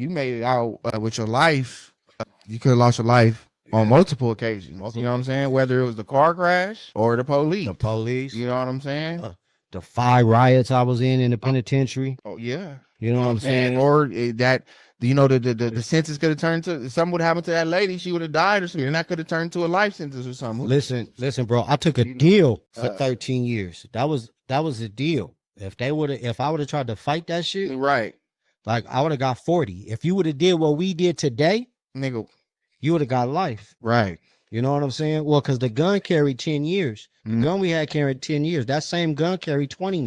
you made it out with your life. You could have lost your life on multiple occasions. You know what I'm saying? Whether it was the car crash or the police. The police. You know what I'm saying? The 5 riots I was in the penitentiary. Oh yeah. You know what I'm saying? Or that the sentence could have turned to something would happen to that lady. She would have died or something. And that could have turned to a life sentence or something. Listen, bro. I took a deal for 13 years. That was a deal. If I would have tried to fight that shit, right? Like I would have got 40. If you would have did what we did today, nigga, you would have got life. Right. You know what I'm saying? Well, because the gun carried 10 years. The gun we had carried 10 years. That same gun carried 20